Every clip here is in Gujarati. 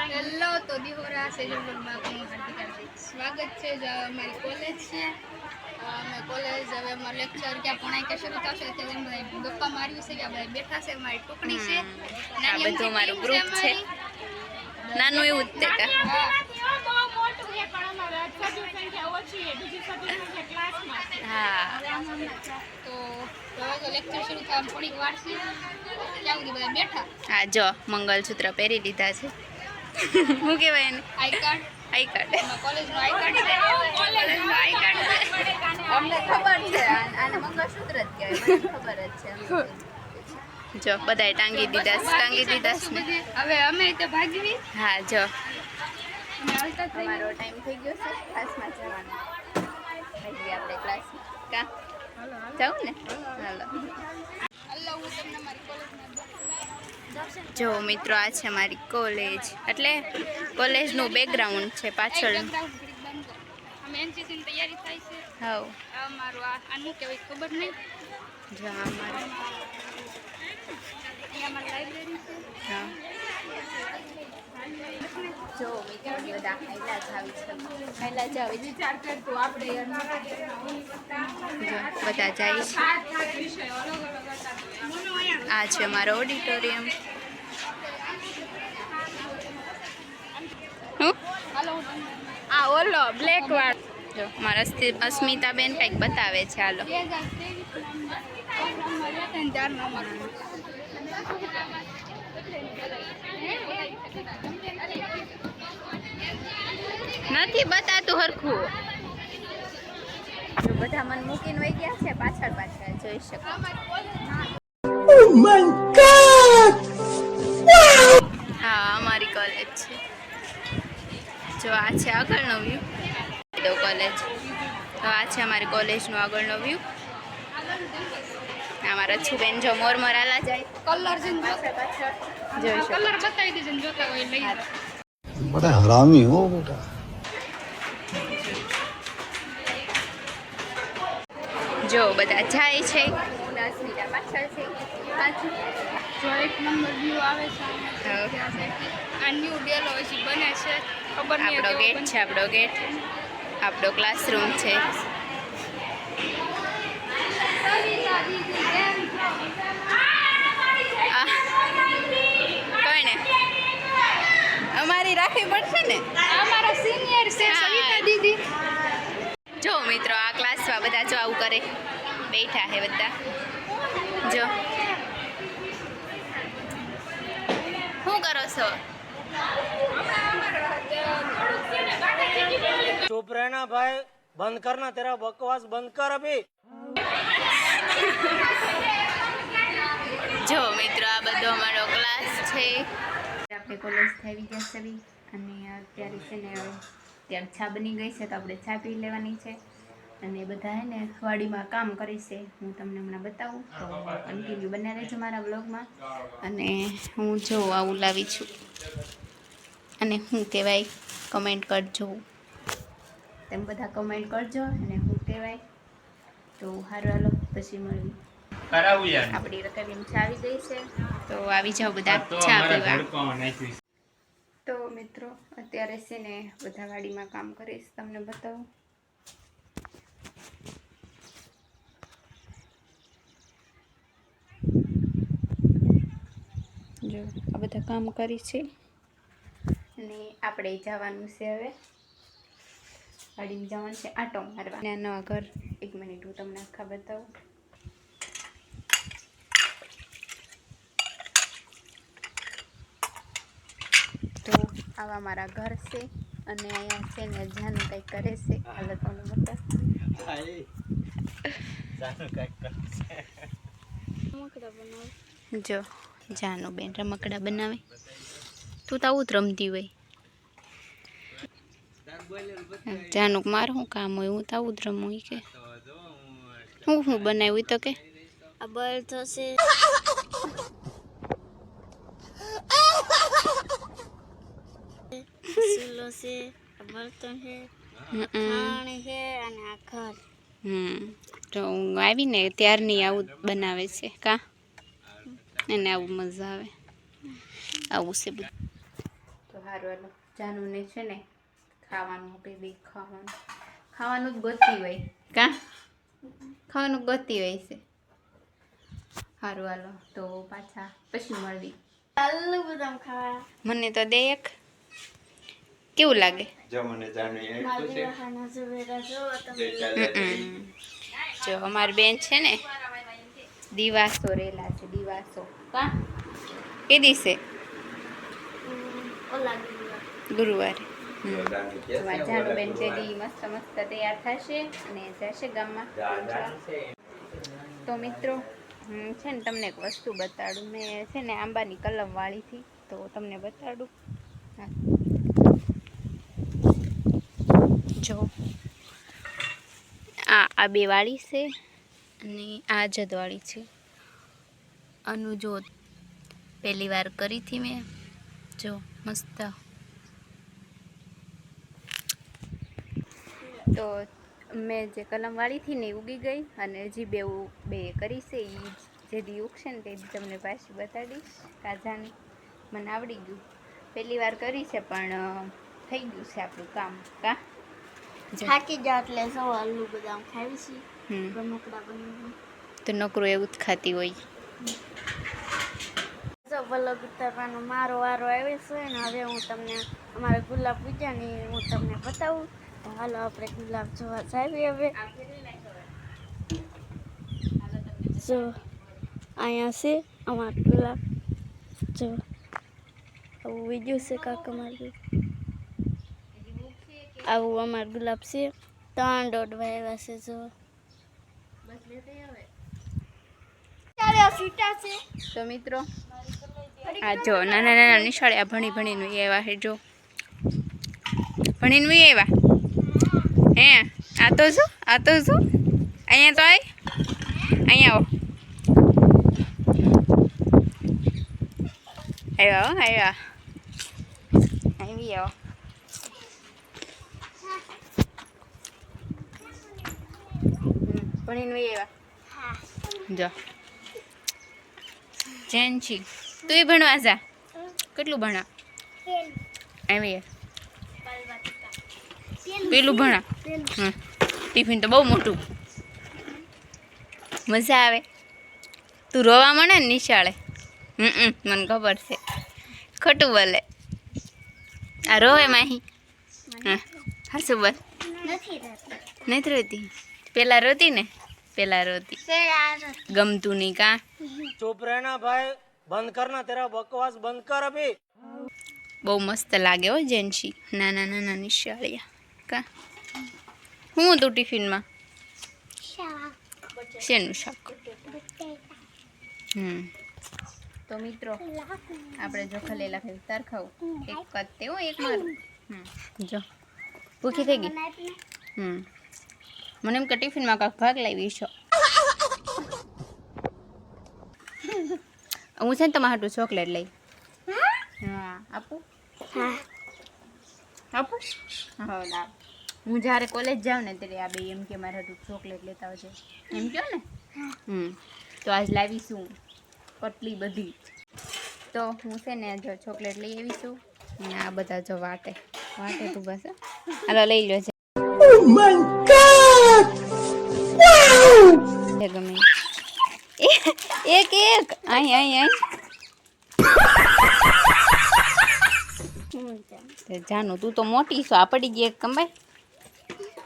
હેલો તો દિહોરા સેજલમાં આપનું હાર્દિક સ્વાગત છે. જે અમારી કોલેજ છે, અમે કોલેજ હવે અમારો લેક્ચર ક્યાં ભણાય કે શરૂ થશે ત્યારે બધા ગપ્પા માર્યું છે કે બધા બેઠા છે. અમારી ટુકડી છે, આ બધું મારું ગ્રુપ છે, નાનું એવું જ તે તો લેક્ચર શરૂ થવા થોડીક વાર છે, ત્યાં સુધી બધા બેઠા. હા જો મંગલસૂત્ર પહેરી લીધા છે. શું કહેવાય એને? I card. આઈ કાર્ડ, કોલેજનો આઈ કાર્ડ છે. કોલેજનો આઈ કાર્ડ છે. અમને ખબર છે આને મંગળસૂત્ર જ કહેવાય, મને ખબર જ છે. જો બધાય ટાંગી દીધા ને. હવે અમે તો ભાગવી. હા જો અમારો ટાઈમ થઈ ગયો છે ક્લાસમાં જવાનો. ભાગીએ આપણે ક્લાસમાં. કા જાઉં ને? હાલો. જો મિત્રો, આ છે મારી કોલેજ, એટલે કોલેજનું બેકગ્રાઉન્ડ છે પાછળ. અમે એનસીસીની તૈયારી થાય છે. હા, અમારું આનું કહેવાય ખબર નહીં. જો અમારું લાઇબ્રેરી છે. હા જો મિત્રો, બધા ખાઈલા જ આવી છે. ખાઈલા જ આવી છે. વિચાર કરતું આપણે જો બધા જાય છે. આ છે અમારો ઓડિટોરિયમ. આ ઓલો બ્લેક વાળ. જો મારા અસ્મિતાબેન કંઈક બતાવે છે. હાલો. નથી બતાતું હરખું. જો બધા મન મૂકીને વહી ગયા છે પાછળ જોઈ શકો. હા, અમારી કોલેજ છે. જો આ છે આગળનો વ્યૂ. કોલેજ તો આ છે અમારી કોલેજનો આગળનો વ્યૂ. અમારા છુબેન જો મોર આલા જાય. કલર જોઈ શકો. કલર બતાવી દેજો ને જોતા હોય લઈ. बड़ा हरामी हो बेटा. જો બધા જાય છે. પાછળ છે. જો એક નંબર વ્યૂ આવે છે. આ ન્યૂ ડેલો હોય છે, બને છે. ખબર નહીં આપણો ગેટ છે. આપણો ક્લાસરૂમ છે. કોઈને અમારી રાખવી પડશે ને. અમારા સિનિયર છે સવિતા દીદી. જો મિત્રો, આ ક્લાસમાં બધા જો આવું કરે બેઠા છે બધા. જો શું કરો છો? चुप रहना भाई, बंद करना, तेरा बकवास बंद कर अभी. જો મિત્રો, આ બધો અમારો ક્લાસ છે. આપણે કોલેજ થઈ ગયા છે અને અત્યારે છે ને અત્યારે ચા બની ગઈ છે, તો આપણે ચા પી લેવાની છે. અને બધા હે ને વાડીમાં કામ કરે છે. હું તમને હમણાં બતાવું, તો કન્ટિન્યુ બને રહેજો મારા બ્લોગમાં. અને હું જો આવું લાવી છું. અને શું કહેવાય કમેન્ટ કરજો. તેમ બધા કમેન્ટ કરજો અને શું કહેવાય. તો સારું, હાલો પછી મળવી. આપણી રકાબીન ચા આવી ગઈ છે, તો આવી જાઓ બધા ચા પીવા. તો મિત્રો, અત્યારે છે ને બધા વાડીમાં કામ કરીશ, તમને બતાવું. જો આ બધા કામ કરી છે અને આપણે જવાનું છે હવે વાડીમાં જવાનું છે આટો મારવા. અને નવા ઘર, એક મિનિટ હું તમને આખા બતાવું. તો આવા મારા ઘર છે અને અહીંયા છે ને જાનું કંઈક કરે છે. હાલો તમને બતાવ. જો જાનું બેન રમકડા બનાવે. તું તો આવું જ રમતી હોય. જાનું મારું શું કામ હોય? હું તો આવું જ રમું. કે હું બનાવ્યું તો કે આ બળ થશે. ચૂલો છે, બળતણ છે, ખાણી છે અને આ ઘર. તો હું આવીને ત્યારની આવું બનાવે છે કા. એને આવું મજા આવે. આવું છે બધું. તો સારું હાલો જાનુને છે ને ખાવાનું આપી દઈ. ખાવાનું જ ગોતી હોય કાં ખાવાનું ગોતી હોય છે. સારું હાલો તો પાછા પછી મળવી. આલુ બદામ ખાવા મને તો દે એક. કેવું લાગે? મારી વાહના સુવેરા જો તમે જો અમારી બેન છે ને દિવાસો રેલા છે. દિવાસો કાં એ દિવસે ઓલા ગુરુવારે. જાનુ બેન તેડી મસ્ત મસ્ત તૈયાર થશે અને જશે ગામમાં. તો મિત્રો છે ને તમને એક વસ્તુ બતાડું. મેં છે ને આંબાની કલમ વાળી હતી તો તમને બતાડું. હા જો આ બે વાળી છે અને આ જદવાળી છે. આનું જો પહેલી વાર કરી હતી મેં. જો મસ્ત. તો મેં જે કલમ વાળી હતી ને એ ઉગી ગઈ અને હજી બે કરી છે. એ જે દી ઉગશે ને તે તમને પાછી બતાડીશ. કાજાને મને આવડી ગયું. પહેલી વાર કરી છે પણ થઈ ગયું છે આપણું કામ. કા થાકી જાવ એટલે સૌ આલુ બદામ ખાવી છે. હમ રમકડા બની તો નોકરું એવું જ ખાતી હોય. જો વલગ ઉતારવાનો મારો વારો આવ્યો છે ને હવે હું તમને અમારા ગુલાબ પૂજાની હું તમને બતાવું. તો હાલો આપણે ગુલાબ જોવા જાવી. હવે જો અહીંયા છે અમારા ગુલાબ. જો આવું બીજું છે કાંક અમારું. આવું અમારા ગુલાબ છે. 3 દોઢ વાવ્યા છે. જો તો મિત્રો આ જો નાના નાના નિશાળે આ ભણી ભણીને આવ્યા છે. જો ભણીને આવ્યા હે. આ તો શું અહીંયા તો અહીંયા આવ્યા આવી આવો. ભણીને આવ્યા. જો જેન્સી તું ભણવા જા. કેટલું ભણા? આવી પેલું ભણા. ટિફિન તો બહુ મોટું. મજા આવે. તું રોવા મળે ને નિશાળે. મને ખબર છે. ખોટું બોલે. આ રોવે માહી. હા હાસુ બોલ. નથી રોતી. પેલા રોતી ને. પેલા રોતી. ગમતું નહીં કાં? चुप रहना भाई, बंद करना तेरा बकवास बंद कर अभी. બહુ મસ્ત લાગે હો જેન્સી. નાના નાના નિશાળિયા કા. હું તું ટિફિનમાં શેનું શાક? તો મિત્રો આપણે જો ખલેલા ખાઈ તાર ખાવું. એક કત્તે હો એક મારું. જો ભૂખી થઈ ગઈ. મને એમ કે ટિફિનમાં કાંક ભાગ લાવી છો. હું છે ને તમારા હાટું ચોકલેટ લઈ. હા આપું આપું. હા લાવ. હું જ્યારે કોલેજ જાઉં ને ત્યારે આ બે એમ કે મારા હાટું ચોકલેટ લેતા આવજે એમ કહો ને. તો આજ લાવીશું પટલી બધી. તો હું છે ને જો ચોકલેટ લઈ આવીશું. અને આ બધા જો વાટે તું બસ. હાલો લઈ લો છે. ગમે એક અહીં જાનું તું તો મોટી છો. આ પડી ગઈ એક કંબાઈ.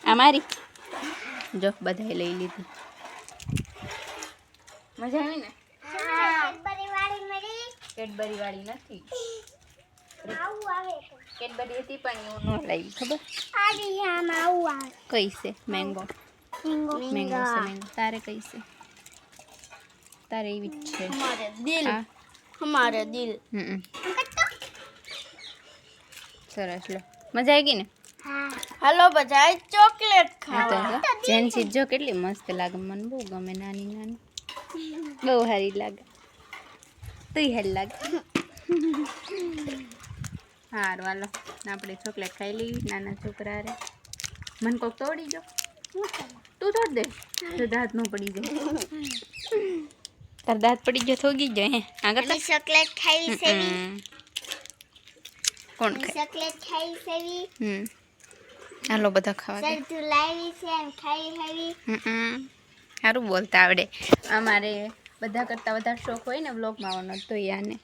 આ મારી જો બધાએ લઈ લીધી. મજા આવી ને? કેડબરી વાળી નથી. કેડબરી હતી પણ એવું ન લાવી. ખબર કઈ છે? મેંગો. મેંગો છે મેંગો. તારે કઈ છે? તારે એવી જ છે. हमारे दिल સરસ લો. મજા આવી ગઈ ને? हेलो बजाय चॉकलेट खावा. જેન્સી જો કેટલી મસ્ત લાગે. મને બહુ ગમે. નાની નાની બહુ સારી લાગે. તું સારી લાગે. સારું હાલો આપણે ચોકલેટ ખાઈ લઈએ. નાના છોકરા રે. મને કોક તોડી જો. તું તોડ દે તો દાંત ન પડી જાય. તાર દાંત પડી ગયો થોગી જાય. હે આગળ चॉकलेट खाई से કોણ ખાય ચોકલેટ ખાઈ સેવી હાલો બધા ખાવા દે સરતું લાવી છે એમ ખાઈ હેવી સારું બોલતા આવડે અમારે બધા કરતાં વધારે શોખ હોય ને વ્લોગમાં આવવાનો તો યાને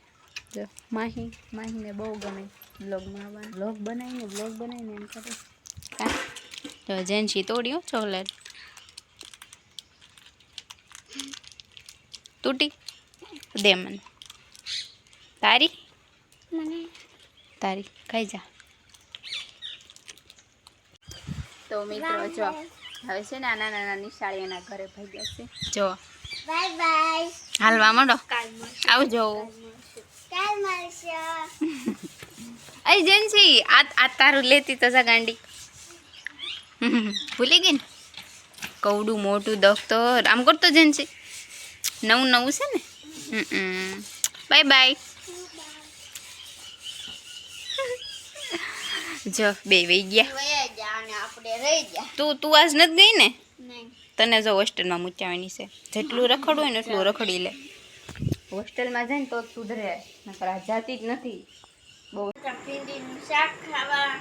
જો માહીને બહુ ગમે વ્લોગમાં આવવાનું વ્લોગ બનાવીને એમ કરે હા તો જેન્સી તોડ્યું ચોકલેટ તૂટી દે મને તારી ખાઈ જા તો મિત્રો જો હવે છે ને નાના નિશાળીઓના ઘરે ભાગ્યા છે જો બાય બાય હાલવા માંડો આવજો કાલ મળશે અઈ જેન્સી આ તારું લેતી તો જા ગાંડી ભૂલી ગઈ ને કવડું મોટું દફતર આમ કરતો જેન્સી નવું છે ને બાય બાય જો બે વહી ગયા વયા જા અને આપણે રહી જા તું આજ નથી ગઈ ને નહીં તને જો હોસ્ટેલમાં મૂકવાની છે જેટલું રખડવું હોય ને એટલું રખડી લે હોસ્ટેલમાં જાય ને તો સુધરે નકર આ જાતી જ નથી બહુ ભીંડીનું શાક ખાવા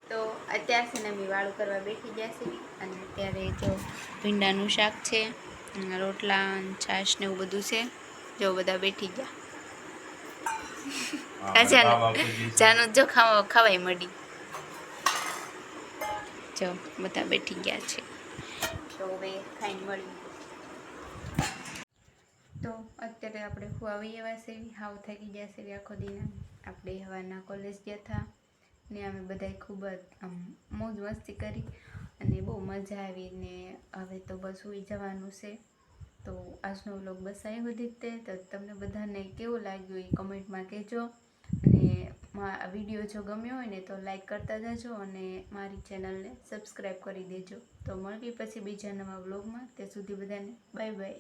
તો અત્યારે છે ને અમે વાળું કરવા બેઠી ગયા છીએ અને અત્યારે જો ભીંડાનું શાક છે રોટલા છાશ ને એવું બધું છે જો બધા બેઠી ગયા જાનું જો ખવાય મળી જો બધા બેઠી ગયા છે તો હવે ખાઈને મળી તો અત્યારે આપણે ખુવાવી એવા છે હાવ થઈ ગયા છે આખો દિન આપણે હવાના કોલેજ ગયા હતા ને અમે બધાએ ખૂબ જ આમ મોજ મસ્તી કરી અને બહુ મજા આવી ને હવે તો બસ સૂઈ જવાનું છે તો આજનો વ્લોગ બસ અહીં સુધી જ તે તો તમને બધાને કેવું લાગ્યું એ કમેન્ટમાં કહેજો અને આ વિડીયો જો ગમ્યો હોય ને તો લાઈક કરતા જજો અને મારી ચેનલને સબસ્ક્રાઈબ કરી દેજો તો મળવી પછી બીજા નવા વ્લોગમાં ત્યાં સુધી બધાને બાય બાય